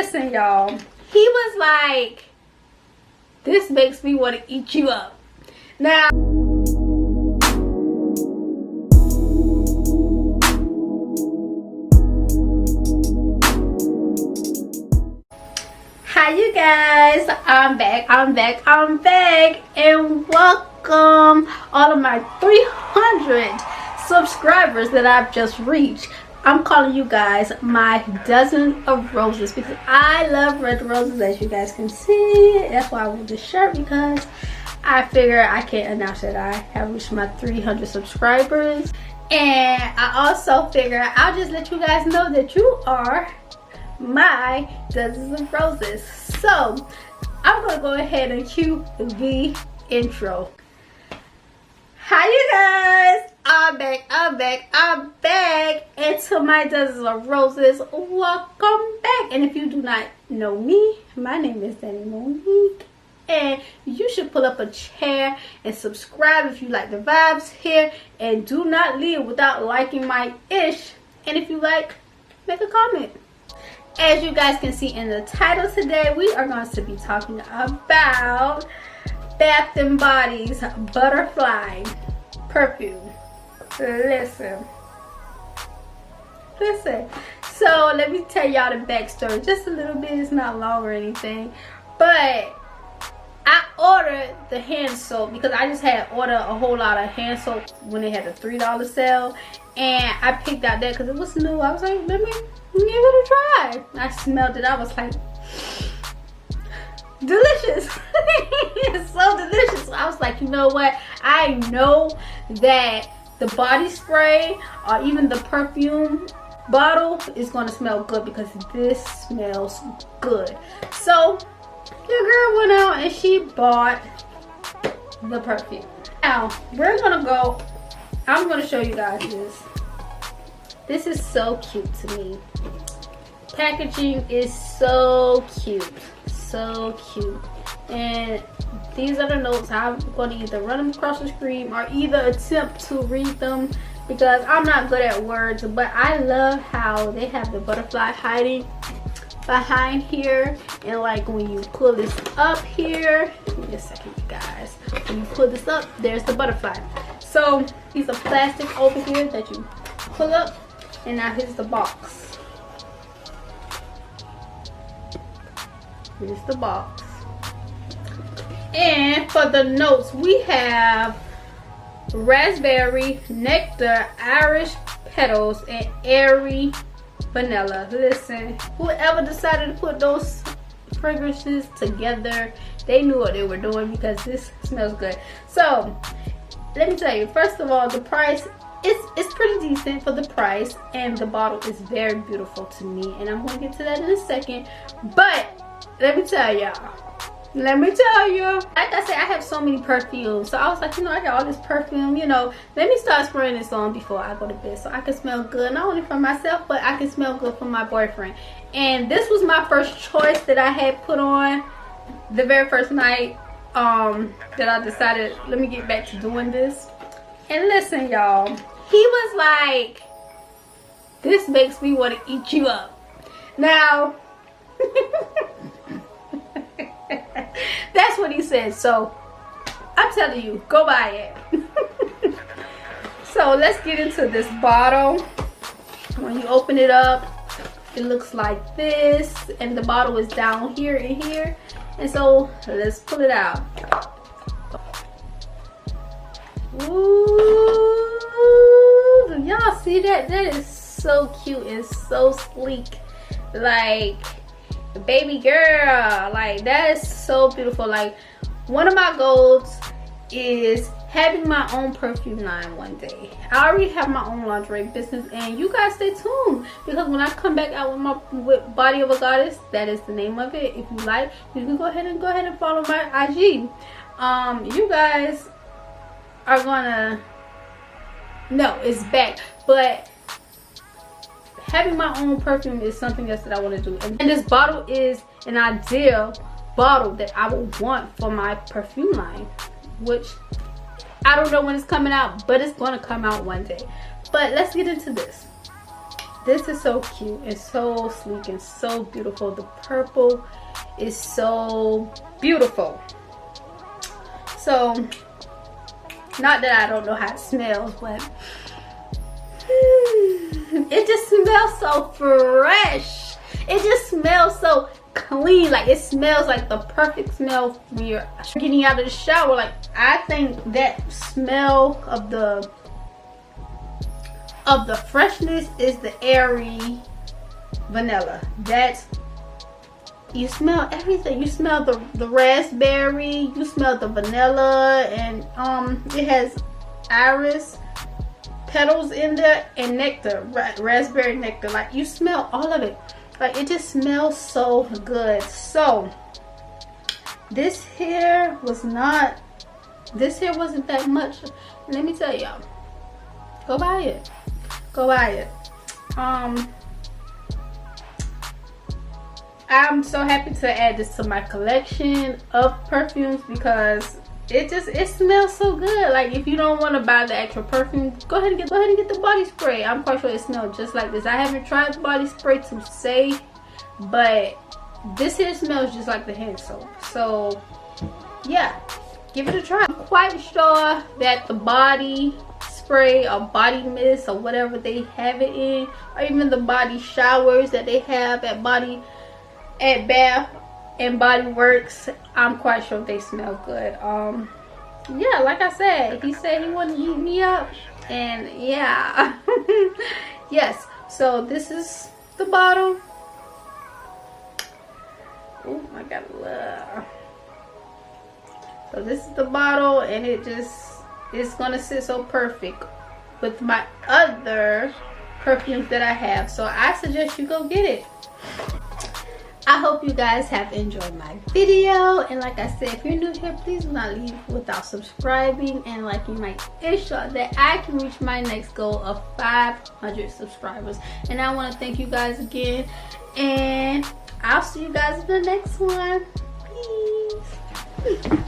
Listen, y'all, he was like, this makes me want to eat you up. Now, hi you guys, I'm back, and welcome all of my 300 subscribers that I've just reached. I'm calling you guys my dozen of roses because I love red roses, as you guys can see. That's why I wore this shirt, because I figure I can't announce that I have reached my 300 subscribers. And I also figure I'll just let you guys know that you are my dozens of roses. So I'm gonna go ahead and cue the intro. Hi you guys, I'm back, and to my dozens of roses, welcome back. And if you do not know me, my name is Danny Monique, and you should pull up a chair and subscribe if you like the vibes here, and do not leave without liking my ish. And if you like, make a comment. As you guys can see in the title, today we are going to be talking about Bath & Body's Butterfly perfume. Listen. So let me tell y'all the backstory just a little bit. It's not long or anything, but I ordered the hand soap because I just had ordered a whole lot of hand soap when they had the $3 sale, and I picked out that because it was new. I was like, let me give it a try. I smelled it. I was like, delicious. It's so delicious. So I was like, you know what? I know that the body spray or even the perfume bottle is going to smell good because this smells good. So your girl went out and she bought the perfume. Now we're gonna go. I'm gonna show you guys this. This is so cute to me. Packaging is so cute, and these are the notes. I'm going to either run them across the screen or either attempt to read them because I'm not good at words. But I love how they have the butterfly hiding behind here, and like when you pull this up here, give me a second you guys, when you pull this up, there's the butterfly. So these are plastic over here that you pull up, and now here's the box. Here's the box. And for the notes, we have raspberry, nectar, Irish petals, and airy vanilla. Listen, whoever decided to put those fragrances together, they knew what they were doing because this smells good. So let me tell you, first of all, the price it's pretty decent for the price, and the bottle is very beautiful to me, and I'm going to get to that in a second. But let me tell you, like I said, I have so many perfumes, so I was like, you know, I got all this perfume, you know, let me start spraying this on before I go to bed so I can smell good, not only for myself, but I can smell good for my boyfriend. And this was my first choice that I had put on the very first night that I decided, let me get back to doing this. And listen, y'all, he was like, this makes me want to eat you up. Now that's what he said, so I'm telling you, go buy it. So let's get into this bottle. When you open it up, it looks like this, and the bottle is down here and here, and so let's pull it out. Ooh, y'all see that? That is so cute and so sleek, like baby girl. Like, that is so beautiful. Like, one of my goals is having my own perfume line one day. I already have my own lingerie business, and you guys stay tuned because when I come back out with Body of a Goddess, that is the name of it. If you like, you can go ahead and follow my IG. You guys are gonna know it's back, but having my own perfume is something else that I want to do, and this bottle is an ideal bottle that I would want for my perfume line, which I don't know when it's coming out, but it's going to come out one day. But let's get into this. This is so cute and so sleek and so beautiful. The purple is so beautiful. So, not that I don't know how it smells, but it just smells so fresh. It just smells so clean. Like, it smells like the perfect smell when you're getting out of the shower. Like, I think that smell of the freshness is the airy vanilla. That's, you smell everything. You smell the raspberry, you smell the vanilla, and it has iris petals in there and nectar, raspberry nectar. Like, you smell all of it. Like, it just smells so good. So this here wasn't that much. Let me tell y'all, go buy it. Go buy it. I'm so happy to add this to my collection of perfumes because it smells so good. Like, if you don't want to buy the actual perfume, go ahead and get the body spray. I'm quite sure it smells just like this. I haven't tried the body spray to say, but this here smells just like the hand soap. So yeah, give it a try. I'm quite sure that the body spray or body mist or whatever they have it in, or even the body showers that they have at Bath and Body Works, I'm quite sure they smell good. Yeah, like I said, he said he wanted to eat me up, and yeah. Yes, so this is the bottle. Oh my god, so this is the bottle, and it's gonna sit so perfect with my other perfumes that I have. So I suggest you go get it. I hope you guys have enjoyed my video, and like I said, if you're new here, please do not leave without subscribing and liking my ensure that I can reach my next goal of 500 subscribers. And I want to thank you guys again, and I'll see you guys in the next one. Peace.